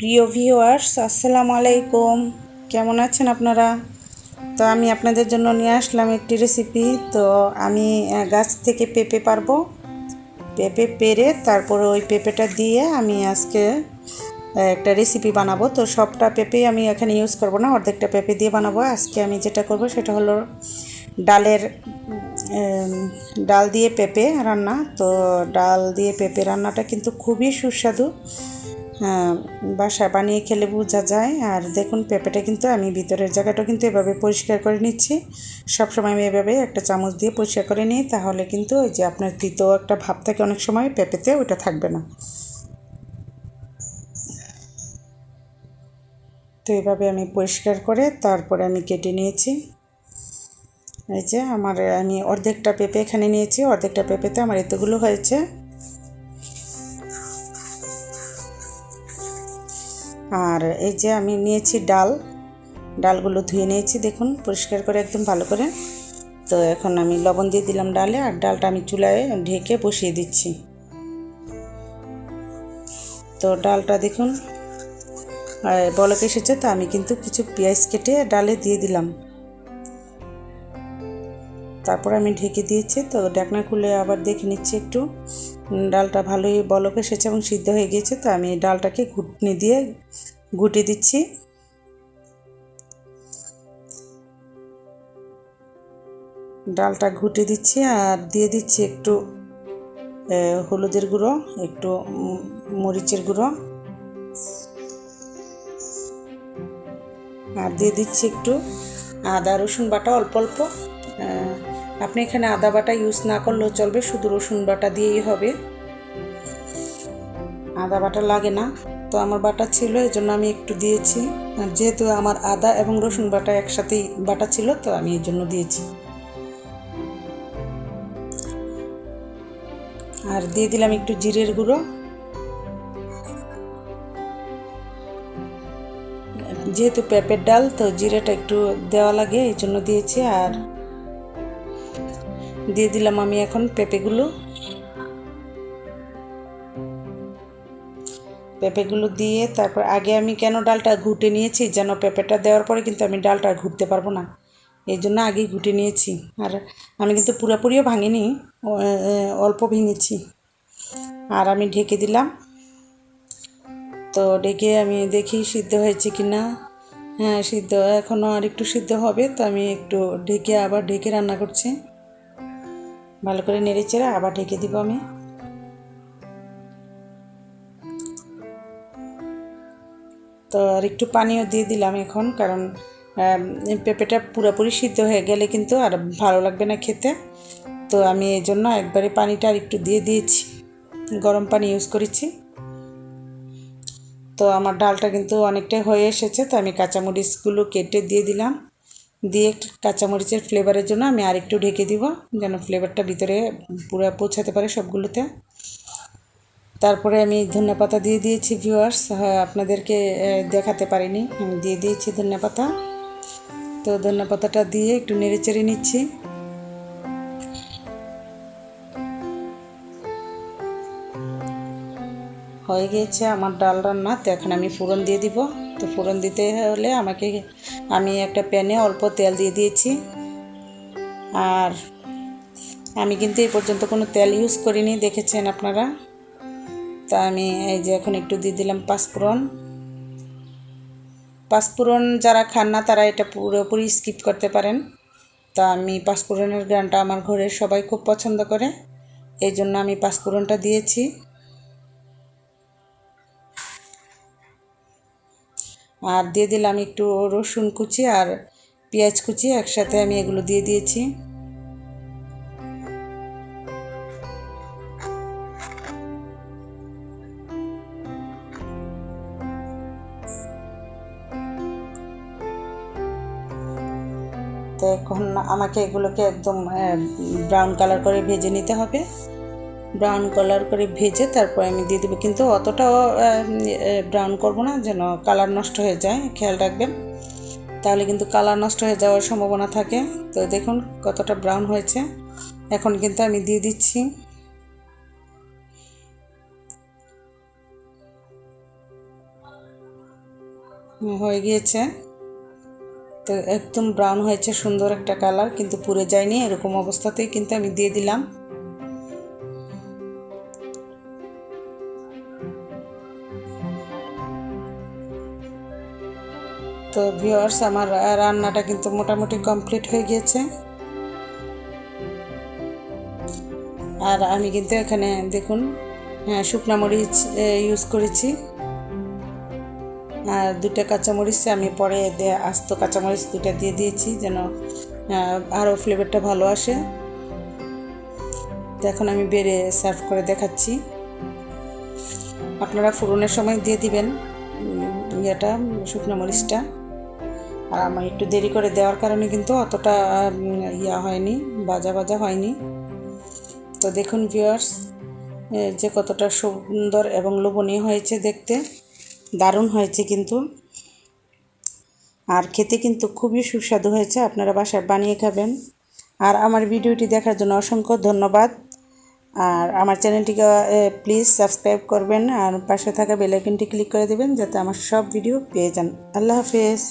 প্রিয় ভিউয়ার্স, আসসালামু আলাইকুম। কেমন আছেন আপনারা? তো আমি আপনাদের জন্য নিয়ে আসলাম একটি রেসিপি। তো আমি গাছ থেকে পেঁপে পারবো, পেঁপে পেরে তারপরে ওই পেঁপেটা দিয়ে আমি আজকে একটা রেসিপি বানাবো। তো সবটা পেঁপে আমি এখানে ইউজ করব না, অর্ধেকটা পেঁপে দিয়ে বানাবো। আজকে আমি যেটা করব সেটা হলো ডালের ডাল দিয়ে পেঁপে রান্না। তো ডাল দিয়ে পেঁপে রান্নাটা কিন্তু খুবই সুস্বাদু, বাসায় বানিয়ে খেলে বোঝা যায়। আর দেখুন, পেঁপেটা কিন্তু আমি ভিতরের জায়গাটা কিন্তু এভাবে পরিষ্কার করে নিচ্ছি। সবসময় আমি এভাবে একটা চামচ দিয়ে পরিষ্কার করে নিই, তাহলে কিন্তু ওই যে আপনার তিতো একটা ভাব থাকে অনেক সময় পেঁপেতে, ওইটা থাকবে না। তো এইভাবে আমি পরিষ্কার করে তারপরে আমি কেটে নিয়েছি। এই যে আমি অর্ধেকটা পেঁপে এখানে নিয়েছি, অর্ধেকটা পেঁপেতে আমার এতগুলো হয়েছে। আর এই যে আমি নিয়েছি ডালগুলো ধুয়ে নিয়েছি, দেখুন পরিষ্কার করে একদম ভালো করে। তো এখন আমি লবণ দিয়ে দিলাম ডালে, আর ডালটা আমি চুলায় ঢেকে বসিয়ে দিচ্ছি। তো ডালটা দেখুন বলক এসেছে, তো আমি কিন্তু কিছু পেঁয়াজ কেটে ডালে দিয়ে দিলাম। তারপর আমি ঢেকে দিয়েছি। তো ঢাকনা খুলে আবার দেখে নিচ্ছি একটু, ডালটা ভালোই বলক এসেছে এবং সিদ্ধ হয়ে গিয়েছে। তো আমি ডালটাকে ঘুটনি দিয়ে ঘুটে দিচ্ছি। ডালটা ঘুটে দিচ্ছি আর দিয়ে দিচ্ছি একটু হলুদের গুঁড়ো, একটু মরিচের গুঁড়ো, আর দিয়ে দিচ্ছি একটু আদা রসুন বাটা অল্প অল্প। আপনি এখানে আদা বাটা ইউজ না করলেও চলবে, শুধু রসুন বাটা দিয়েই হবে, আদা বাটা লাগে না। তো আমার বাটা ছিল, এই জন্য আমি একটু দিয়েছি। আর যেহেতু আমার আদা এবং রসুন বাটা একসাথেই বাটা ছিল, তো আমি এই জন্য দিয়েছি। আর দিয়ে দিলাম একটু জিরের গুঁড়ো, যেহেতু পেঁপের ডাল তো জিরেটা একটু দেওয়া লাগে, এই জন্য দিয়েছি। আর দিয়ে দিলাম আমি এখন পেঁপেগুলো দিয়ে তারপর আগে আমি কেন ডালটা ঘুটে নিয়েছি, যেন পেঁপেটা দেওয়ার পরে কিন্তু আমি ডালটা ঘুটতে পারবো না, এই জন্য আগেই ঘুটে নিয়েছি। আর আমি কিন্তু পুরোপুরিও ভাঙিনি, অল্প ভেঙেছি। আর আমি ঢেকে দিলাম। তো ঢেকে আমি দেখি সিদ্ধ হয়েছে কি না। হ্যাঁ, সিদ্ধ এখনও আর একটু সিদ্ধ হবে। তো আমি একটু আবার ঢেকে রান্না করছি, ভালো করে নেড়ে চেড়ে আবার ঢেকে দিব আমি। তো আর একটু পানিও দিয়ে দিলাম এখন, কারণ পেঁপেটা পুরোপুরি সিদ্ধ হয়ে গেলে কিন্তু আর ভালো লাগবে না খেতে। তো আমি এই জন্য একবারে পানিটা আর একটু দিয়ে দিয়েছি, গরম পানি ইউজ করেছি। তো আমার ডালটা কিন্তু অনেকটাই হয়ে এসেছে। তো আমি কাঁচামরিচগুলো কেটে দিয়ে দিলাম, দিয়ে কাঁচামরিচের ফ্লেভারের জন্য আমি আর একটু ঢেকে দিব, যেন ফ্লেভারটা ভিতরে পুরো পৌঁছাতে পারে সবগুলোতে। তারপরে আমি ধনেপাতা দিয়ে দিয়েছি ভিউয়ার্স, আপনাদেরকে দেখাতে পারিনি, আমি দিয়ে দিয়েছি ধনেপাতা। তো ধনেপাতাটা দিয়ে একটু নেড়ে চেড়ে নিচ্ছি। হয়ে গিয়েছে আমার ডাল রান্না। তো এখন আমি ফোড়ন দিয়ে দিব। তো ফোড়ন দিতে হলে আমি একটা প্যানে অল্প তেল দিয়ে দিয়েছি। আর আমি কিন্তু এই পর্যন্ত কোনো তেল ইউজ করিনি, দেখেছেন আপনারা। তা আমি এই যে এখন একটু দিয়ে দিলাম পাঁচফোড়ন। যারা খান না তারা এটা পুরোপুরি স্কিপ করতে পারেন। তা আমি পাঁচফোড়নের গ্রানটা আমার ঘরের সবাই খুব পছন্দ করে, এই জন্য আমি পাঁচফোড়নটা দিয়েছি। আর দিয়ে দিলাম একটু রসুন কুচি আর পেঁয়াজ কুচি, একসাথে আমি এগুলো দিয়ে দিয়েছি। তো এখন আমাকে এগুলোকে একদম ব্রাউন কালার করে ভেজে নিতে হবে। ব্রাউন কালার করে ভেজে তারপর আমি দিয়ে দেবো, কিন্তু অতটাও ব্রাউন করব না, যেন কালার নষ্ট হয়ে যায়, খেয়াল রাখবেন, তাহলে কিন্তু কালার নষ্ট হয়ে যাওয়ার সম্ভাবনা থাকে। তো দেখুন কতটা ব্রাউন হয়েছে। এখন কিন্তু আমি দিয়ে দিচ্ছি হয়ে গিয়েছে। তো একদম ব্রাউন হয়েছে, সুন্দর একটা কালার, কিন্তু পুড়ে যায়নি। এরকম অবস্থাতেই কিন্তু আমি দিয়ে দিলাম। তো ভিউয়ার্স, আমার রান্নাটা কিন্তু মোটামুটি কমপ্লিট হয়ে গিয়েছে। আর আমি কিন্তু এখানে দেখুন শুকনা মরিচ ইউজ করেছি, আর 2টা কাঁচামরিচ আমি পরে আস্ত কাঁচামরিচ 2টা দিয়ে দিয়েছি, যেন আরও ফ্লেভারটা ভালো আসে। তো এখন আমি বেড়ে সার্ভ করে দেখাচ্ছি। আপনারা ফোড়নের সময় দিয়ে দিবেন ইয়েটা, শুকনো মরিচটা। আর আমার একটু দেরি করে দেওয়ার কারণে কিন্তু অতটা ইয়া হয়নি, ভাজা ভাজা হয়নি। তো দেখুন ভিউয়ার্স, যে কতটা সুন্দর এবং লোভনীয় হয়েছে দেখতে, দারুণ হয়েছে কিন্তু। আর খেতে কিন্তু খুবই সুস্বাদু হয়েছে। আপনারা বাসায় বানিয়ে খাবেন। আর আমার ভিডিওটি দেখার জন্য অসংখ্য ধন্যবাদ। আর আমার চ্যানেলটিকে প্লিজ সাবস্ক্রাইব করবেন, আর পাশে থাকা বেল আইকনটি ক্লিক করে দেবেন, যাতে আমার সব ভিডিও পেয়ে যান। আল্লাহ হাফেজ।